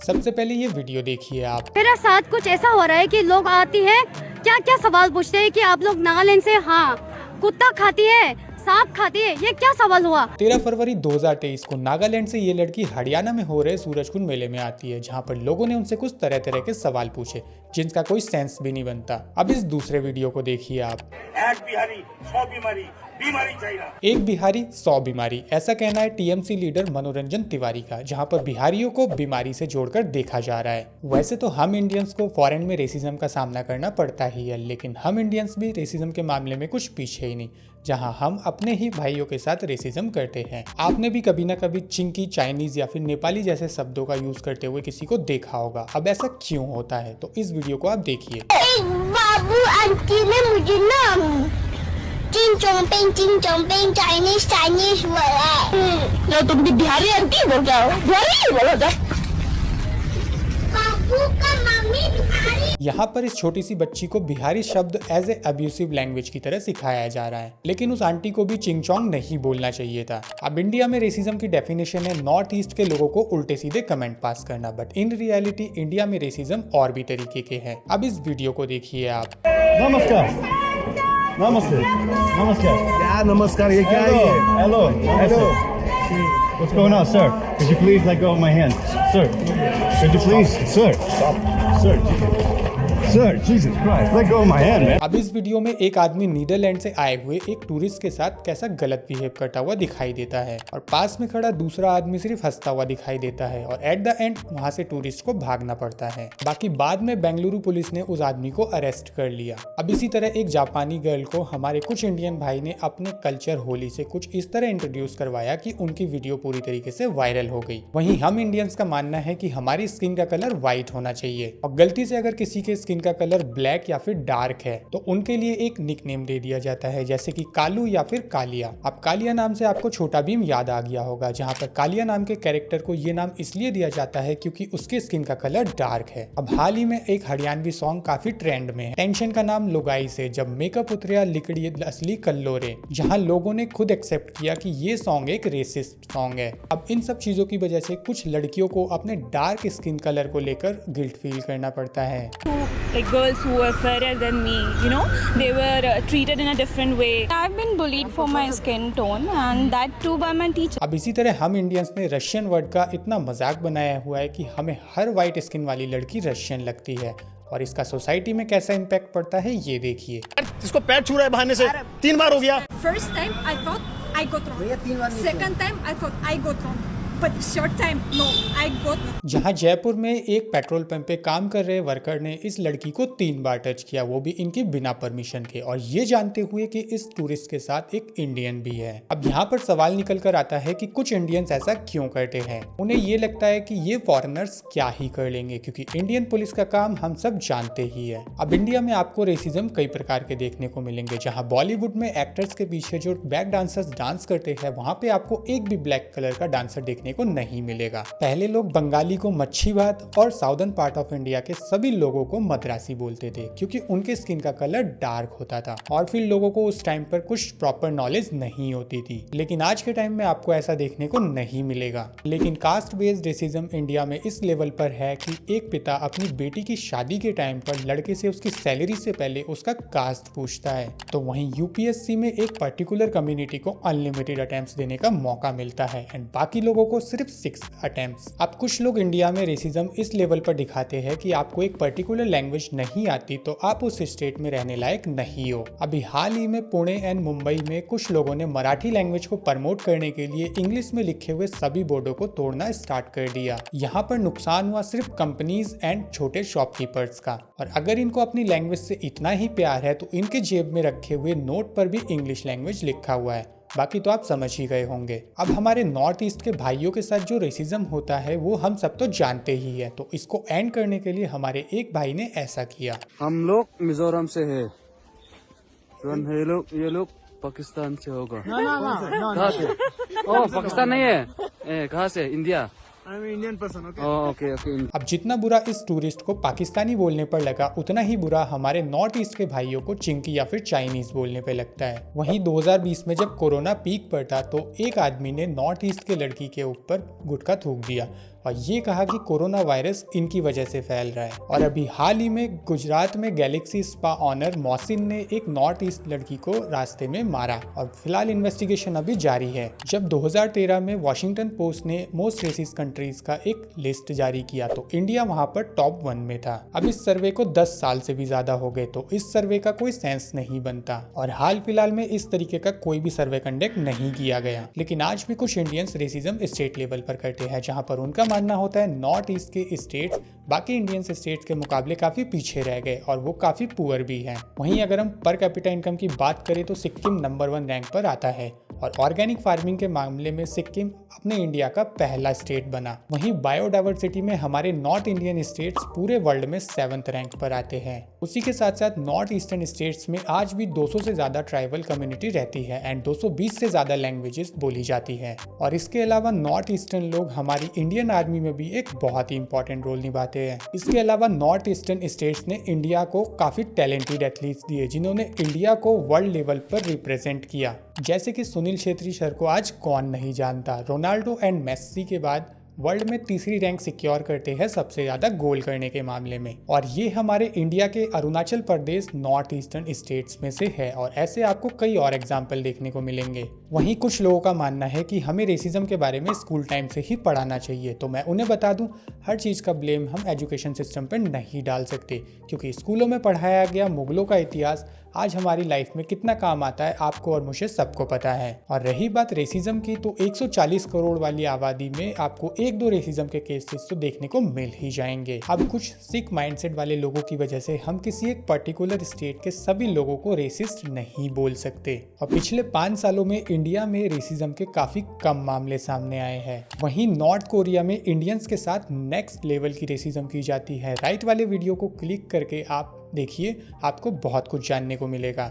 सबसे पहले ये वीडियो देखिए आप। मेरा साथ कुछ ऐसा हो रहा है कि लोग आती है, क्या क्या सवाल पूछते हैं कि आप लोग नागालैंड से, हाँ कुत्ता खाती है, सांप खाती है, ये क्या सवाल हुआ। 13 फरवरी 2023 को नागालैंड से ये लड़की हरियाणा में हो रहे सूरजकुंड मेले में आती है, जहाँ पर लोगों ने उनसे कुछ तरह तरह के सवाल पूछे जिनका कोई सेंस भी नहीं बनता। अब इस दूसरे वीडियो को देखिए आप। एक बिहारी 100 बीमारी चाहिए। एक बिहारी 100 बीमारी, ऐसा कहना है टीएमसी लीडर मनोरंजन तिवारी का, जहां पर बिहारियों को बीमारी से जोड़कर देखा जा रहा है। वैसे तो हम इंडियंस को फॉरेन में रेसिज्म का सामना करना पड़ता ही है, लेकिन हम इंडियंस भी रेसिज्म के मामले में कुछ पीछे ही नहीं, जहां हम अपने ही भाइयों के साथ रेसिज्म करते हैं। आपने भी कभी ना कभी चिंकी, चाइनीज या फिर नेपाली जैसे शब्दों का यूज करते हुए किसी को देखा होगा। अब ऐसा क्यों होता है, तो इस वीडियो को आप देखिए। बाबू आंटी ने मुझे ना चिंग चाइनीज बोला। तो तुम भी बिहारी आंटी बोल क्या हो? बिहारी बोलो तो। बाबू का मम्मी बिहारी। यहाँ पर इस छोटी सी बच्ची को बिहारी शब्द एज ए अब्यूसिव लैंग्वेज की तरह सिखाया जा रहा है, लेकिन उस आंटी को भी चिंगचोंग नहीं बोलना चाहिए था। अब इंडिया में रेसिज्म की डेफिनेशन है नॉर्थ ईस्ट के लोगों को उल्टे सीधे कमेंट पास करना, बट इन रियलिटी इंडिया में रेसिज्म और भी तरीके के हैं। अब इस वीडियो को देखिए आप। नमस्कार नमस्ते नमस्कार। क्या नमस्कार, ये क्या है? Hello hello What's going on, sir? Could you please let go of my hand, sir? Could you please, sir? Sir, Jesus Christ, let go of my hand, man. अब इस वीडियो में एक आदमी नीदरलैंड से आए हुए एक टूरिस्ट के साथ कैसा गलत बिहेव करता हुआ दिखाई देता है, और पास में खड़ा दूसरा आदमी सिर्फ हंसता हुआ दिखाई देता है, और एट द एंड वहां से टूरिस्ट को भागना पड़ता है। बाकी बाद में बेंगलुरु पुलिस ने उस आदमी को अरेस्ट कर लिया। अब इसी तरह एक जापानी गर्ल को हमारे कुछ इंडियन भाई ने अपने कल्चर होली से कुछ इस तरह इंट्रोड्यूस करवाया कि उनकी वीडियो पूरी तरीके से वायरल हो गई। वहीं हम इंडियंस का मानना है कि हमारी स्किन का कलर व्हाइट होना चाहिए, और गलती से अगर किसी के स्किन का कलर ब्लैक या फिर डार्क है तो उनके लिए एक निकनेम दे दिया जाता है, जैसे कि कालू या फिर कालिया। अब कालिया नाम से आपको छोटा भीम याद आ गया होगा, जहां पर कालिया नाम के कैरेक्टर को ये नाम इसलिए दिया जाता है क्योंकि उसके स्किन का कलर डार्क है। अब हाल ही में एक हरियाणवी सॉन्ग काफी ट्रेंड में है, टेंशन का नाम लुगाई से, जब मेकअप उतरिया लिकड़ी असली कल्लोरे, जहां लोगों ने खुद एक्सेप्ट किया कि ये सॉन्ग एक रेसिस्ट सॉन्ग है। अब इन सब चीजों की वजह से कुछ लड़कियों को अपने डार्क स्किन कलर को लेकर गिल्ट फील करना पड़ता है। Like girls who were fairer than me, you know, they were treated in a different way. I've been bullied for my skin tone and that too by my teacher. अब इसी तरह हम Indians ने Russian word का इतना मजाक बनाया हुआ है कि हमें हर वाइट स्किन वाली लड़की रशियन लगती है, और इसका सोसाइटी में कैसा इम्पैक्ट पड़ता है ये देखिए। जिसको पैर छू रहा है बहाने से 3 बार हो गया। First time I thought I got wrong. Second time I thought I got wrong. But short time, no, I got wrong. जहां जयपुर में एक पेट्रोल पंप पे काम कर रहे वर्कर ने इस लड़की को 3 बार टच किया, वो भी इनकी बिना परमिशन के, और ये जानते हुए कि इस टूरिस्ट के साथ एक इंडियन भी है। अब यहाँ पर सवाल निकल कर आता है कि कुछ इंडियंस ऐसा क्यों करते हैं। उन्हें ये लगता है कि ये फॉरेनर्स क्या ही कर लेंगे, क्योंकि इंडियन पुलिस का काम हम सब जानते ही है। अब इंडिया में आपको रेसिज्म कई प्रकार के देखने को मिलेंगे, जहाँ बॉलीवुड में एक्टर्स के पीछे जो बैक डांसर्स डांस करते हैं वहाँ पे आपको एक भी ब्लैक कलर का डांसर देखने को नहीं मिलेगा। पहले लोग बंगाली को मच्छी भात और साउदर्न पार्ट ऑफ इंडिया के सभी लोगों को मद्रासी बोलते थे, क्योंकि उनके स्किन का कलर डार्क होता था, और फिर लोगों को उस टाइम पर कुछ प्रॉपर नॉलेज नहीं होती थी। लेकिन आज के टाइम में आपको ऐसा देखने को नहीं मिलेगा। लेकिन कास्ट बेस्ड रेसिज्म इंडिया में इस लेवल पर है कि एक पिता अपनी बेटी की शादी के टाइम पर लड़के से उसकी सैलरी से पहले उसका कास्ट पूछता है, तो वहीं यूपीएससी में एक पर्टिकुलर कम्युनिटी को अनलिमिटेड अटेम्प्ट्स देने का मौका मिलता है, एंड बाकी लोगों को सिर्फ 6 अटेम्प्ट्स। अब कुछ लोग इंडिया में रेसिज्म इस लेवल पर दिखाते हैं कि आपको एक पर्टिकुलर लैंग्वेज नहीं आती तो आप उस स्टेट में रहने लायक नहीं हो। अभी हाल ही में पुणे एंड मुंबई में कुछ लोगों ने मराठी लैंग्वेज को प्रमोट करने के लिए इंग्लिश में लिखे हुए सभी बोर्डों को तोड़ना स्टार्ट कर दिया। यहाँ पर नुकसान हुआ सिर्फ कंपनीज एंड छोटे शॉपकीपर्स का, और अगर इनको अपनी लैंग्वेज से इतना ही प्यार है तो इनके जेब में रखे हुए नोट पर भी इंग्लिश लैंग्वेज लिखा हुआ है। बाकी तो आप समझ ही गए होंगे। अब हमारे नॉर्थ ईस्ट के भाइयों के साथ जो रेसिज्म होता है वो हम सब तो जानते ही है, तो इसको एंड करने के लिए हमारे एक भाई ने ऐसा किया। हम लोग मिजोरम से है, ये लोग पाकिस्तान से होगा। कहाँ से? ओ पाकिस्तान नहीं है, कहाँ से? इंडिया। Indian person. ओके। अब जितना बुरा इस टूरिस्ट को पाकिस्तानी बोलने पर लगा, उतना ही बुरा हमारे नॉर्थ ईस्ट के भाइयों को चिंकी या फिर चाइनीज बोलने पर लगता है। वहीं 2020 में जब कोरोना पीक पर था तो एक आदमी ने नॉर्थ ईस्ट के लड़की के ऊपर गुटखा थूक दिया, और ये कहा कि कोरोना वायरस इनकी वजह से फैल रहा है। और अभी हाल ही में गुजरात में गैलेक्सी स्पा ऑनर मोहसिन ने एक नॉर्थ ईस्ट लड़की को रास्ते में मारा और फिलहाल इन्वेस्टिगेशन अभी जारी है। जब 2013 में वॉशिंगटन पोस्ट ने मोस्ट रेसिस्ट कंट्रीज का एक लिस्ट जारी किया तो इंडिया वहां पर टॉप 1 में था। अब इस सर्वे को 10 साल से भी ज्यादा हो गए तो इस सर्वे का कोई सेंस नहीं बनता और हाल फिलहाल में इस तरीके का कोई भी सर्वे कंडक्ट नहीं किया गया। लेकिन आज भी कुछ इंडियंस रेसिज्म स्टेट लेवल पर करते हैं, जहां पर उनका मानना होता है नॉर्थ ईस्ट के स्टेट्स बाकी इंडियन स्टेट्स के मुकाबले काफी पीछे रह गए और वो काफी पुअर भी हैं। वहीं अगर हम पर कैपिटा इनकम की बात करें तो सिक्किम नंबर 1 रैंक पर आता है और ऑर्गेनिक फार्मिंग के मामले में सिक्किम अपने इंडिया का पहला स्टेट बना। वहीं बायोडाइवर्सिटी में हमारे नॉर्थ इंडियन स्टेट्स पूरे वर्ल्ड में 7th रैंक पर आते हैं। उसी के साथ साथ नॉर्थ ईस्टर्न स्टेट्स में आज भी 200 से ज्यादा ट्राइबल कम्युनिटी रहती है एंड 220 से ज्यादा लैंग्वेजेस बोली जाती है। और इसके अलावा नॉर्थ ईस्टर्न लोग हमारी इंडियन आर्मी में भी एक बहुत ही इंपॉर्टेंट रोल निभाते हैं। इसके अलावा नॉर्थ ईस्टर्न स्टेट्स ने इंडिया को काफी टैलेंटेड एथलीट्स दिए जिन्होंने इंडिया को वर्ल्ड लेवल पर रिप्रेजेंट किया, जैसे कि सुनील छेत्री सर को आज कौन नहीं जानता। रोनाल्डो एंड मेस्सी के बाद वर्ल्ड में तीसरी रैंक सिक्योर करते हैं सबसे ज्यादा गोल करने के मामले में और ये हमारे इंडिया के Arunachal Pradesh north eastern states में से है और ऐसे आपको कई और एग्जाम्पल देखने को मिलेंगे। वहीं कुछ लोगों का मानना है कि हमें रेसिज्म के बारे में स्कूल टाइम से ही पढ़ाना चाहिए, तो मैं उन्हें बता दूं हर चीज़ का ब्लेम हम एजुकेशन सिस्टम पर नहीं डाल सकते क्योंकि स्कूलों में पढ़ाया गया मुगलों का इतिहास आज हमारी लाइफ में कितना काम आता है आपको और मुझे सबको पता है। और रही बात रेसिज्म की तो 140 करोड़ वाली आबादी में आपको 1-2 रेसिज्म के केसेस तो देखने को मिल ही जाएंगे। अब कुछ सिक माइंडसेट वाले लोगों की वजह से हम किसी एक पर्टिकुलर स्टेट के सभी लोगों को रेसिस्ट नहीं बोल सकते और पिछले 5 सालों में इंडिया में रेसिज्म के काफी कम मामले सामने आए हैं। वहीं नॉर्थ कोरिया में इंडियंस के साथ नेक्स्ट लेवल की रेसिज्म की जाती है। राइट वाले वीडियो को क्लिक करके आप देखिए, आपको बहुत कुछ जानने को मिलेगा।